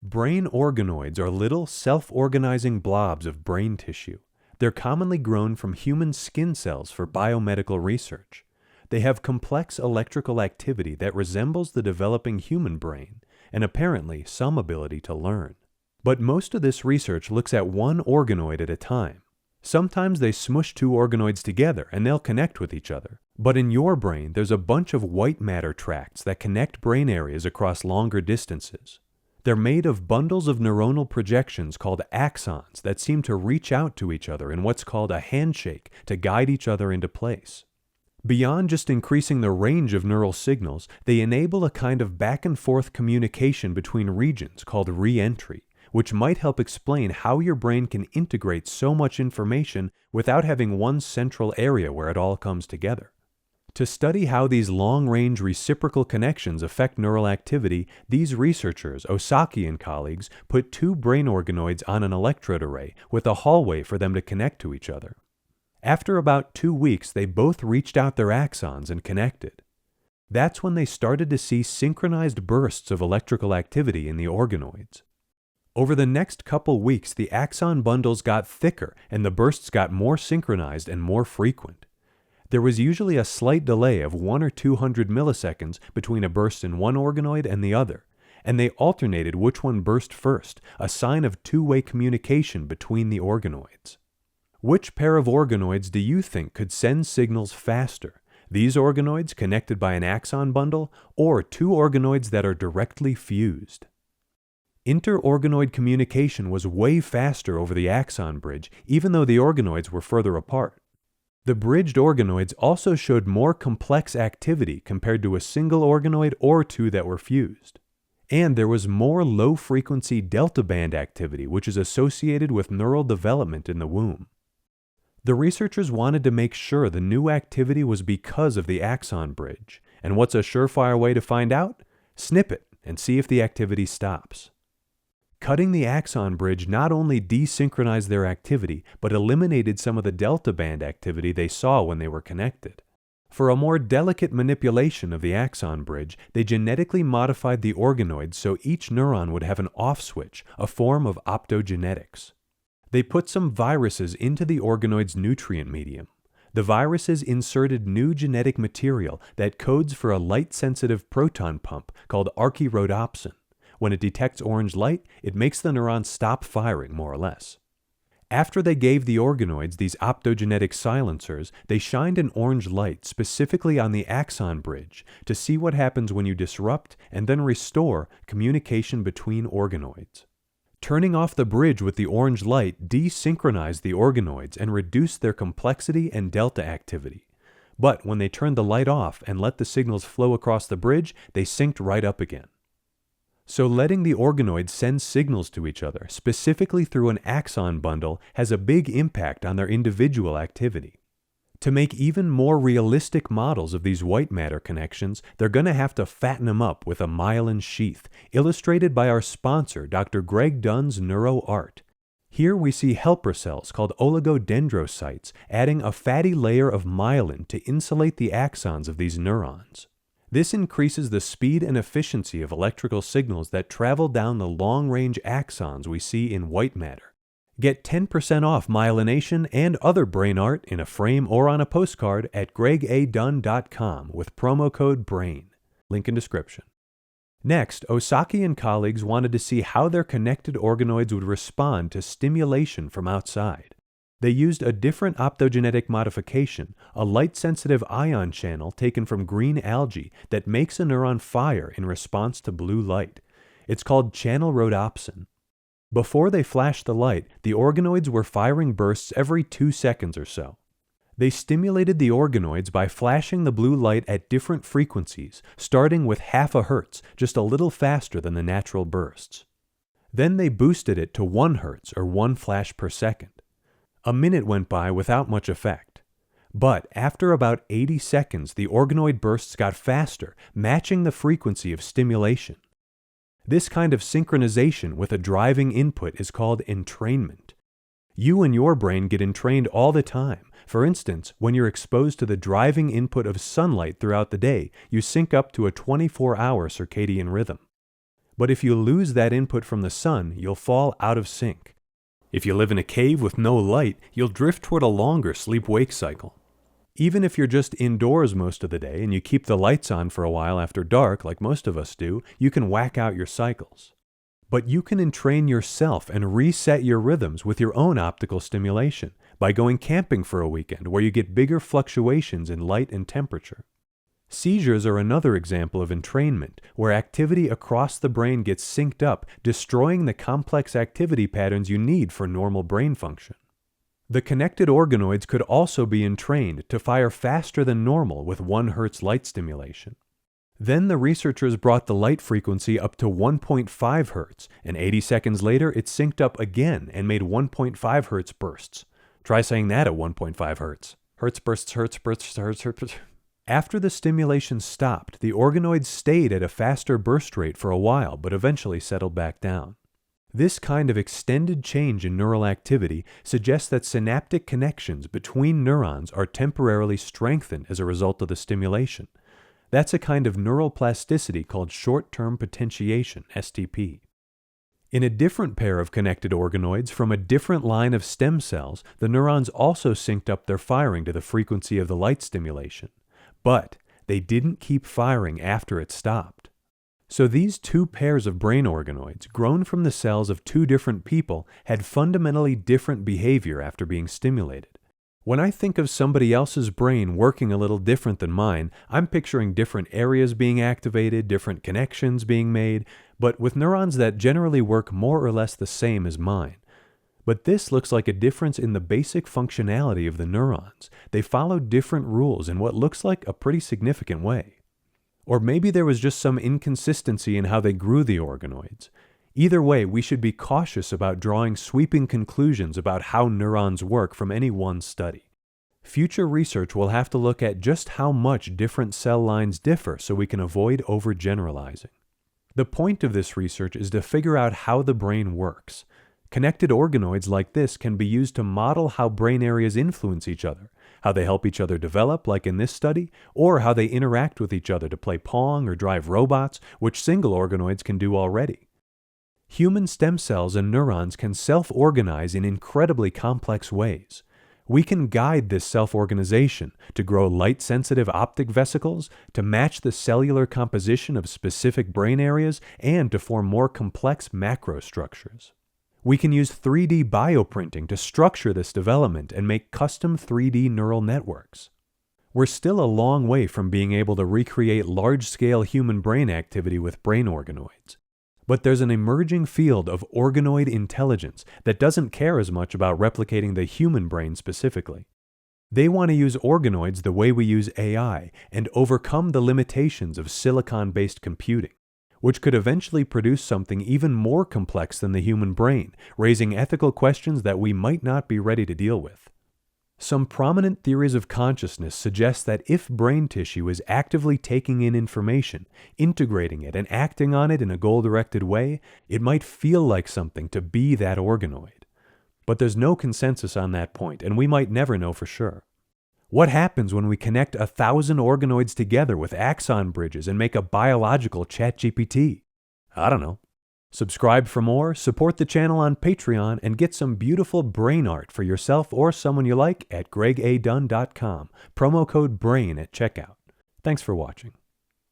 Brain organoids are little, self-organizing blobs of brain tissue. They're commonly grown from human skin cells for biomedical research. They have complex electrical activity that resembles the developing human brain, and apparently some ability to learn. But most of this research looks at one organoid at a time. Sometimes they smush two organoids together and they'll connect with each other. But in your brain, there's a bunch of white matter tracts that connect brain areas across longer distances. They're made of bundles of neuronal projections called axons that seem to reach out to each other in what's called a handshake to guide each other into place. Beyond just increasing the range of neural signals, they enable a kind of back-and-forth communication between regions called re-entry, which might help explain how your brain can integrate so much information without having one central area where it all comes together. To study how these long-range reciprocal connections affect neural activity, these researchers, Osaki and colleagues, put two brain organoids on an electrode array with a hallway for them to connect to each other. After about 2 weeks, they both reached out their axons and connected. That's when they started to see synchronized bursts of electrical activity in the organoids. Over the next couple weeks, the axon bundles got thicker and the bursts got more synchronized and more frequent. There was usually a slight delay of 100 or 200 milliseconds between a burst in one organoid and the other, and they alternated which one burst first, a sign of two-way communication between the organoids. Which pair of organoids do you think could send signals faster? These organoids connected by an axon bundle, or two organoids that are directly fused? Inter-organoid communication was way faster over the axon bridge, even though the organoids were further apart. The bridged organoids also showed more complex activity compared to a single organoid or two that were fused. And there was more low-frequency delta band activity, which is associated with neural development in the womb. The researchers wanted to make sure the new activity was because of the axon bridge. And what's a surefire way to find out? Snip it and see if the activity stops. Cutting the axon bridge not only desynchronized their activity, but eliminated some of the delta band activity they saw when they were connected. For a more delicate manipulation of the axon bridge, they genetically modified the organoids so each neuron would have an off switch, a form of optogenetics. They put some viruses into the organoid's nutrient medium. The viruses inserted new genetic material that codes for a light-sensitive proton pump called archirhodopsin. When it detects orange light, it makes the neuron stop firing, more or less. After they gave the organoids these optogenetic silencers, they shined an orange light specifically on the axon bridge to see what happens when you disrupt and then restore communication between organoids. Turning off the bridge with the orange light desynchronized the organoids and reduced their complexity and delta activity. But when they turned the light off and let the signals flow across the bridge, they synced right up again. So letting the organoids send signals to each other, specifically through an axon bundle, has a big impact on their individual activity. To make even more realistic models of these white matter connections, they're going to have to fatten them up with a myelin sheath, illustrated by our sponsor, Dr. Greg Dunn's NeuroArt. Here we see helper cells called oligodendrocytes adding a fatty layer of myelin to insulate the axons of these neurons. This increases the speed and efficiency of electrical signals that travel down the long-range axons we see in white matter. Get 10% off myelination and other brain art in a frame or on a postcard at gregadunn.com with promo code BRAIN. Link in description. Next, Osaki and colleagues wanted to see how their connected organoids would respond to stimulation from outside. They used a different optogenetic modification, a light-sensitive ion channel taken from green algae that makes a neuron fire in response to blue light. It's called channel rhodopsin. Before they flashed the light, the organoids were firing bursts every 2 seconds or so. They stimulated the organoids by flashing the blue light at different frequencies, starting with half a hertz, just a little faster than the natural bursts. Then they boosted it to 1 hertz or 1 flash per second. A minute went by without much effect. But after about 80 seconds, the organoid bursts got faster, matching the frequency of stimulation. This kind of synchronization with a driving input is called entrainment. You and your brain get entrained all the time. For instance, when you're exposed to the driving input of sunlight throughout the day, you sync up to a 24-hour circadian rhythm. But if you lose that input from the sun, you'll fall out of sync. If you live in a cave with no light, you'll drift toward a longer sleep-wake cycle. Even if you're just indoors most of the day and you keep the lights on for a while after dark, like most of us do, you can whack out your cycles. But you can entrain yourself and reset your rhythms with your own optical stimulation by going camping for a weekend where you get bigger fluctuations in light and temperature. Seizures are another example of entrainment, where activity across the brain gets synced up, destroying the complex activity patterns you need for normal brain function. The connected organoids could also be entrained to fire faster than normal with 1 Hz light stimulation. Then the researchers brought the light frequency up to 1.5 Hz, and 80 seconds later it synced up again and made 1.5 Hz bursts. Try saying that at 1.5 Hz. Hertz bursts, Hertz bursts, Hertz bursts. After the stimulation stopped, the organoids stayed at a faster burst rate for a while, but eventually settled back down. This kind of extended change in neural activity suggests that synaptic connections between neurons are temporarily strengthened as a result of the stimulation. That's a kind of neural plasticity called short-term potentiation, STP. In a different pair of connected organoids from a different line of stem cells, the neurons also synced up their firing to the frequency of the light stimulation. But they didn't keep firing after it stopped. So these two pairs of brain organoids, grown from the cells of two different people, had fundamentally different behavior after being stimulated. When I think of somebody else's brain working a little different than mine, I'm picturing different areas being activated, different connections being made, but with neurons that generally work more or less the same as mine. But this looks like a difference in the basic functionality of the neurons. They follow different rules in what looks like a pretty significant way. Or maybe there was just some inconsistency in how they grew the organoids. Either way, we should be cautious about drawing sweeping conclusions about how neurons work from any one study. Future research will have to look at just how much different cell lines differ so we can avoid overgeneralizing. The point of this research is to figure out how the brain works. Connected organoids like this can be used to model how brain areas influence each other, how they help each other develop, like in this study, or how they interact with each other to play Pong or drive robots, which single organoids can do already. Human stem cells and neurons can self-organize in incredibly complex ways. We can guide this self-organization to grow light-sensitive optic vesicles, to match the cellular composition of specific brain areas, and to form more complex macrostructures. We can use 3D bioprinting to structure this development and make custom 3D neural networks. We're still a long way from being able to recreate large-scale human brain activity with brain organoids. But there's an emerging field of organoid intelligence that doesn't care as much about replicating the human brain specifically. They want to use organoids the way we use AI and overcome the limitations of silicon-based computing, which could eventually produce something even more complex than the human brain, raising ethical questions that we might not be ready to deal with. Some prominent theories of consciousness suggest that if brain tissue is actively taking in information, integrating it, and acting on it in a goal-directed way, it might feel like something to be that organoid. But there's no consensus on that point, and we might never know for sure. What happens when we connect 1,000 organoids together with axon bridges and make a biological ChatGPT? I don't know. Subscribe for more, support the channel on Patreon, and get some beautiful brain art for yourself or someone you like at gregadunn.com. Promo code BRAIN at checkout. Thanks for watching.